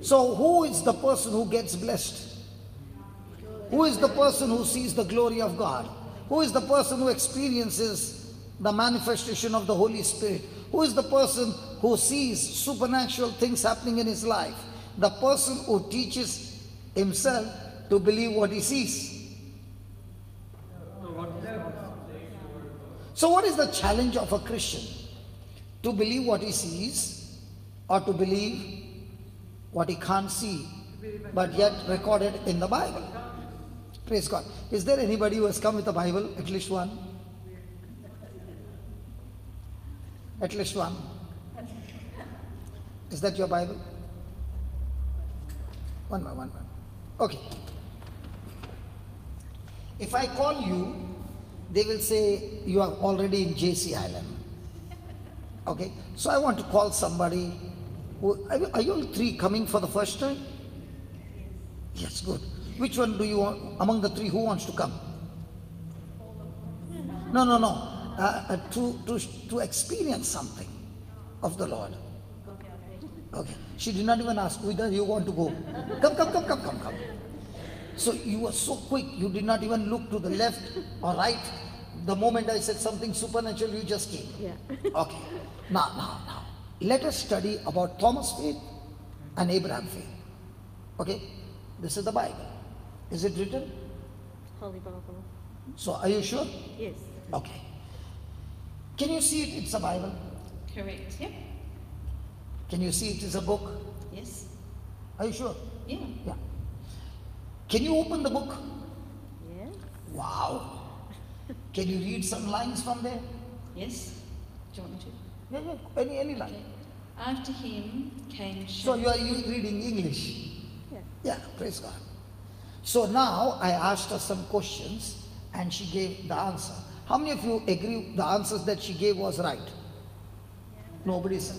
So who is the person who gets blessed? Who is the person who sees the glory of God? Who is the person who experiences the manifestation of the Holy Spirit? Who is the person who sees supernatural things happening in his life? The person who teaches himself to believe what he sees. So what is the challenge of a Christian? To believe what he sees, or to believe what he can't see, but yet recorded in the Bible? Praise God. Is there anybody who has come with a Bible? At least one? At least one? Is that your Bible? One more. Okay. If I call you, they will say you are already in JCILM. Okay. So I want to call somebody. Are you all three coming for the first time? Yes, good. Which one do you want among the three? Who wants to come? No. To experience something of the Lord. Okay. She did not even ask whether you want to go. Come. So you were so quick, you did not even look to the left or right. The moment I said something supernatural, you just came. Yeah. Okay. Now. Let us study about Thomas' faith and Abraham's faith. Okay? This is the Bible. Is it written? Holy Bible. So are you sure? Yes. Okay. Can you see it? It's a Bible. Correct, yep. Can you see it is a book? Yes. Are you sure? Yeah. Yeah. Can you open the book? Yes. Wow. Can you read some lines from there? Yes. Do you want me to? Yeah. Any line. Okay. After him came So you are reading English? Yeah. Yeah, praise God. So now I asked her some questions and she gave the answer. How many of you agree the answers that she gave was right? Nobody's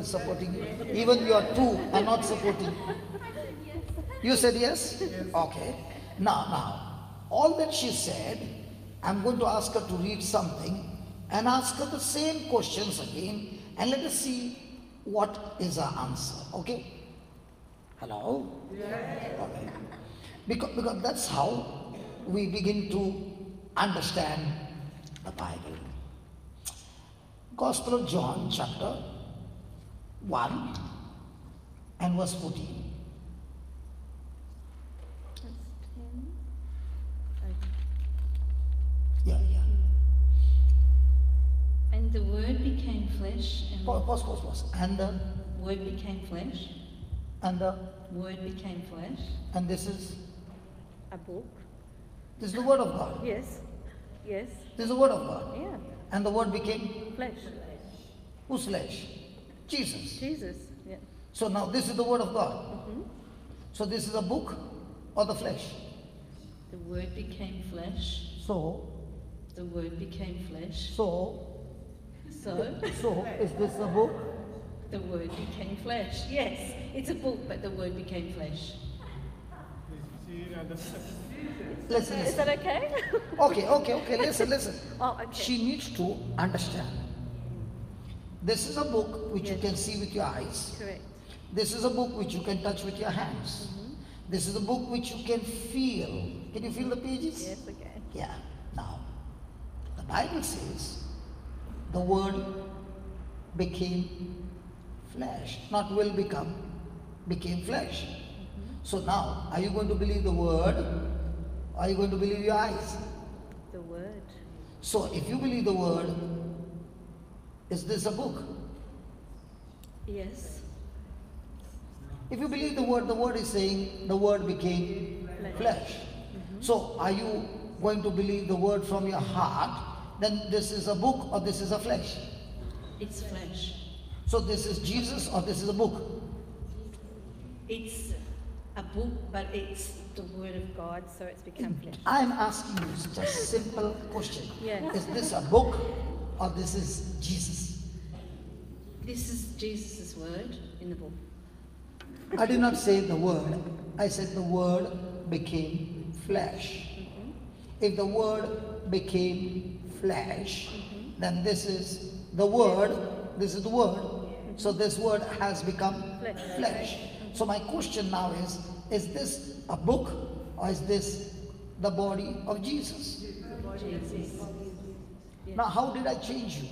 supporting you. Even your two are not supporting. You said yes? Okay. Now, all that she said, I'm going to ask her to read something and ask her the same questions again and let us see what is her answer. Okay? Hello? Yes. Okay. Because that's how we begin to understand the Bible. Gospel of John, chapter 1 and verse 14. That's 10. Yeah. And the Word became flesh. And Pause. And the Word became flesh. and the Word became flesh. and this is A book. the word of God. Yes. This is the word of God. Yeah. And the word became Flesh. whose flesh? Jesus. Jesus. Yeah. So now this is the word of God. So this is a book or the flesh? The Word became flesh. So The Word became flesh. so is this a book? The Word became flesh. Yes, it's a book, but the Word became flesh. Listen. Is that okay? Okay. Listen. Oh, okay. She needs to understand. This is a book which you Yes. can see with your eyes. Correct. This is a book which you can touch with your hands. This is a book which you can feel. Can you feel the pages? Yes, okay. Yeah. Now, the Bible says the word became flesh. Not will become, became flesh. So now, are you going to believe the word? Or are you going to believe your eyes? The Word. So if you believe the word, is this a book? Yes. If you believe the word is saying the word became flesh. So are you going to believe the word from your heart? Then this is a book or this is a flesh? It's flesh. So this is Jesus or this is a book? It's a book, but it's The Word of God, so it's become flesh. I'm asking you such a simple question. Yes. Is this a book or this is Jesus? this is Jesus' word in the book. I did not say the word. I said the word became flesh. If the word became flesh, then this is the word. This is the word. So this word has become flesh. So my question now is this a book or is this the body of Jesus? Jesus. Now how did I change you?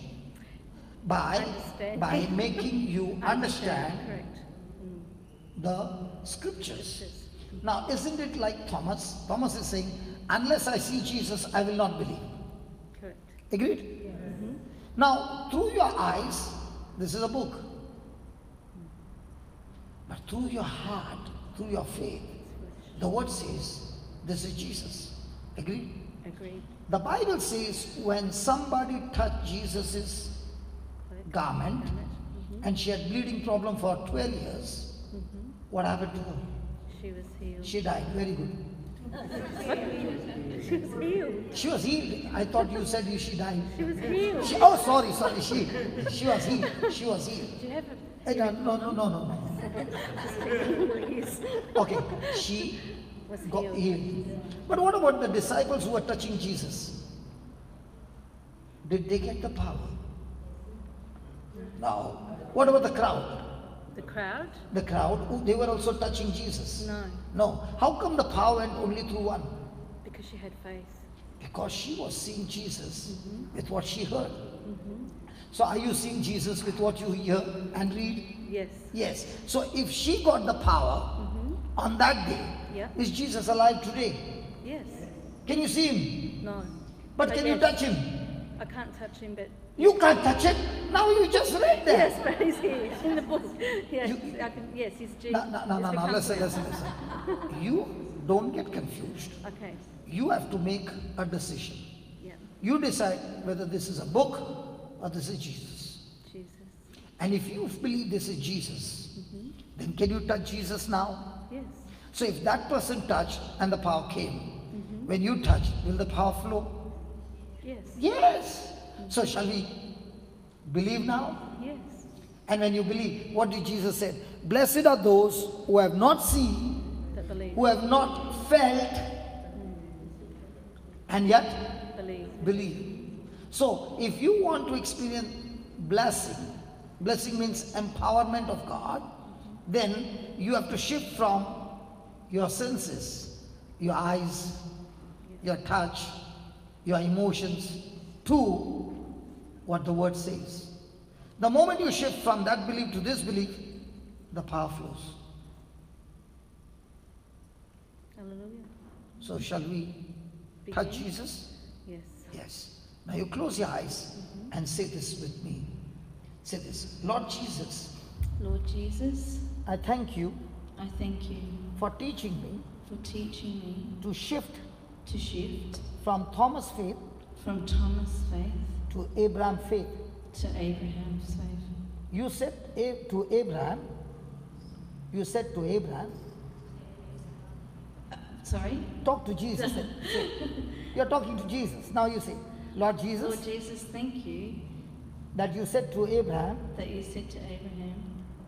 By making you understand Correct. the scriptures. Now isn't it like Thomas? Thomas is saying, unless I see Jesus, I will not believe. Correct. Agreed? Now, through your eyes, this is a book. But through your heart, through your faith, the word says, this is Jesus. Agreed? Agreed. The Bible says when somebody touched Jesus' garment and she had bleeding problem for 12 years, what happened to her? She was healed. She died. Very good. She was healed. She was healed. I thought you said she died. She was healed. Oh, sorry. She was healed. She was healed. Do you have No. Please. Okay, she Was got healed. healed. But what about the disciples who were touching Jesus? Did they get the power? No. What about the crowd? The crowd? The crowd, they were also touching Jesus. No, No. How come the power went only through one? because she had faith. Because she was seeing Jesus with what she heard. So are you seeing Jesus with what you hear and read? Yes. Yes. So if she got the power on that day, Yeah. is Jesus alive today? Yes. Can you see him? No. But can you yes. touch him? I can't touch him, but You can't touch it. Now you just read that. yes, but he's here in the book. Yes, You- I can. Yes, he's Jesus. No. Listen. You don't get confused. Okay. You have to make a decision. Yeah. You decide whether this is a book or this is Jesus. Jesus. And if you believe this is Jesus, then can you touch Jesus now? Yes. So if that person touched and the power came, when you touch, will the power flow? Yes. Yes. So shall we believe now? Yes. And when you believe, what did Jesus say? Blessed are those who have not seen, That believe. who have not felt, and yet Believe. believe. So if you want to experience blessing means empowerment of God, then you have to shift from your senses, your eyes, your touch, your emotions, to what the word says. The moment you shift from that belief to this belief, the power flows. Hallelujah. So shall we touch Begin. Jesus? Yes. Yes. Now you close your eyes and say this with me. Say this. Lord Jesus, Lord Jesus, I thank you I thank you for teaching me for teaching me to shift to shift from Thomas faith from Thomas' faith to Abraham faith. to Abraham's faith. You said to Abraham, Sorry? talk to Jesus. You're talking to Jesus. Now you say, Lord Jesus, Lord Jesus, thank you that you said to Abraham, that you said to Abraham,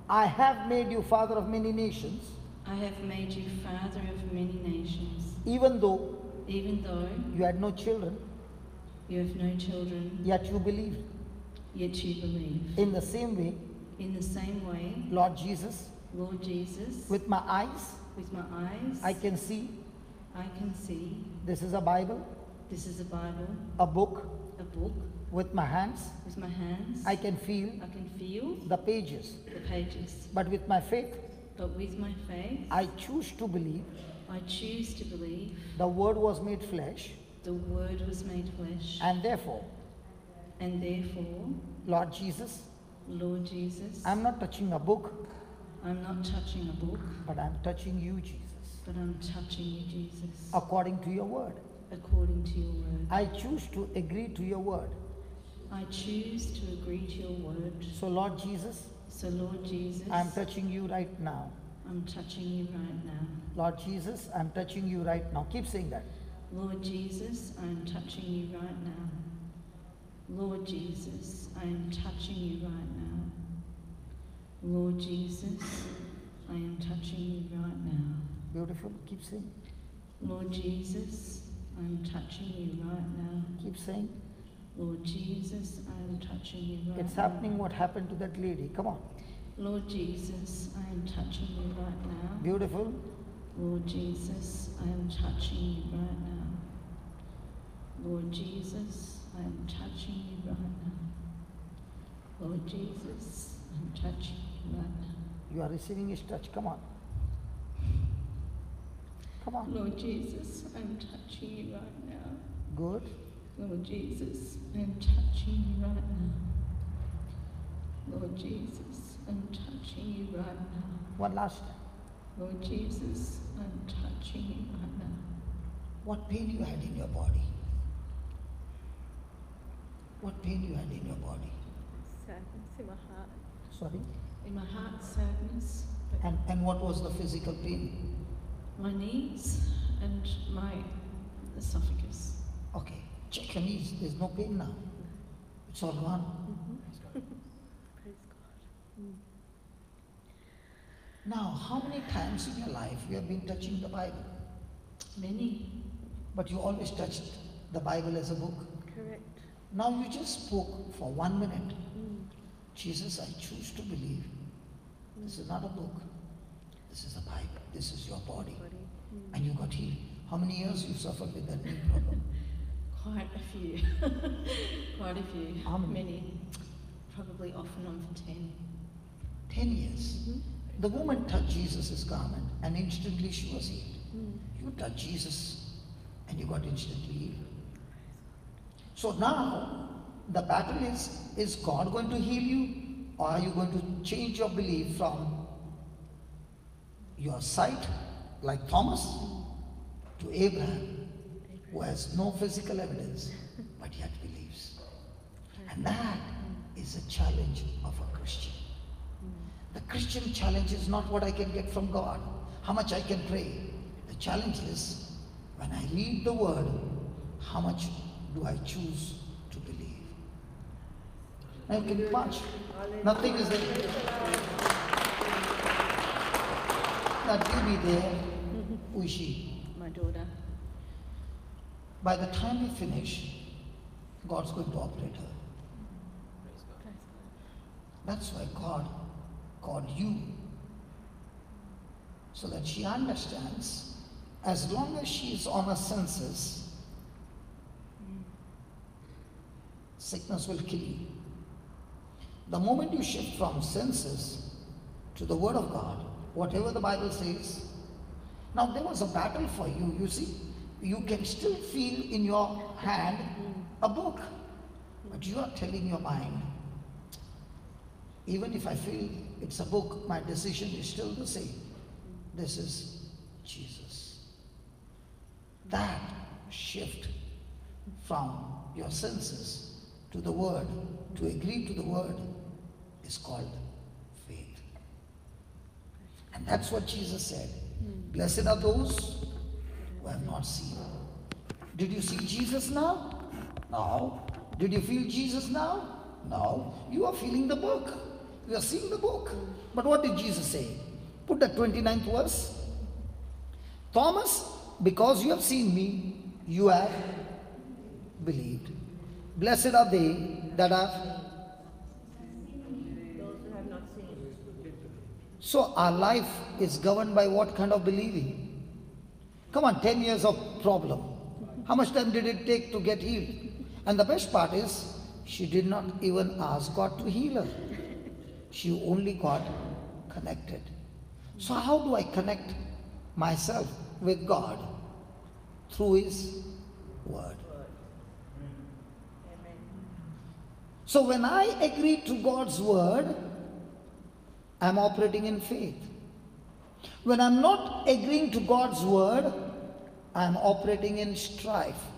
I have made you father of many nations, I have made you father of many nations, even though even though you had no children, you have no children, yet you believed. yet you believe. In the same way, In the same way, Lord Jesus, Lord Jesus, with my eyes, with my eyes, I can see I can see this is a Bible, this is a Bible, a book. a book. With my hands, With my hands, I can feel I can feel the pages. the pages. But with my faith, But with my faith, I choose to believe I choose to believe the Word was made flesh, the Word was made flesh. and therefore, And therefore, Lord Jesus, Lord Jesus, I'm not touching a book, I'm not touching a book, but I'm touching you, Jesus, but I'm touching you, Jesus, according to your word. according to your word. I choose to agree to your word. I choose to agree to your word. So, Lord Jesus, So, Lord Jesus, I'm touching you right now. I'm touching you right now. Lord Jesus, I'm touching you right now. Keep saying that. Lord Jesus, I'm touching you right now. Lord Jesus, I am touching you right now. Lord Jesus, I am touching you right now. Beautiful. Keep saying. Lord Jesus, I am touching you right now. Keep saying. Lord Jesus, I am touching you right It's now. happening what happened to that lady. Come on. Lord Jesus, I am touching you right now. Beautiful. Lord Jesus, I am touching you right now. Lord Jesus, I am touching you right now. Lord Jesus, I'm touching you right now. You are receiving His touch. Come on. Come on. Lord Jesus, I'm touching you right now. Good. Lord Jesus, I'm touching you right now. Lord Jesus, I'm touching you right now. One last time. Lord Jesus, I'm touching you right now. What pain you had in your body? What pain you had in your body? Sadness in my heart. Sorry? In my heart, sadness, And what was the physical pain? my knees and my esophagus. Okay. Check your knees. There's no pain now. It's all gone. Praise God. Now, how many times in your life you have been touching the Bible? Many. But you always touched the Bible as a book. Correct. Now you just spoke for 1 minute. Jesus, I choose to believe. This is not a book. This is a Bible. This is your body. Body. And you got healed. How many years you suffered with that knee problem? Quite a few. Quite a few. How many? Many. Probably off and on for 10. 10 years. The woman touched Jesus' garment and instantly she was healed. You touched Jesus and you got instantly healed. So now the battle is God going to heal you, or are you going to change your belief from your sight, like Thomas, to Abraham, who has no physical evidence but yet believes? And that is a challenge of a Christian. The Christian challenge is not what I can get from God, how much I can pray. The challenge is when I read the word, how much do I choose to believe? Now you can punch. Nothing is there. That baby there, who is she? My daughter. By the time we finish, God's going to operate her. Praise God. That's why God called you, so that she understands as long as she is on her senses, sickness will kill you. The moment you shift from senses to the Word of God, whatever the Bible says, now there was a battle for you, you see. You can still feel in your hand a book, but you are telling your mind, even if I feel it's a book, my decision is still the same. This is Jesus. That shift from your senses to the Word, to agree to the Word, is called faith. And that's what Jesus said. Blessed are those who have not seen. Did you see Jesus now? No. Did you feel Jesus now? No. You are feeling the book. You are seeing the book. But what did Jesus say? Put the 29th verse. Thomas, because you have seen me, you have believed. Blessed are they that have. Those who have not seen. So our life is governed by what kind of believing? Come on, 10 years of problem. How much time did it take to get healed? And the best part is, she did not even ask God to heal her. She only got connected. So how do I connect myself with God? Through His Word. So when I agree to God's Word, I'm operating in faith. When I'm not agreeing to God's Word, I'm operating in strife.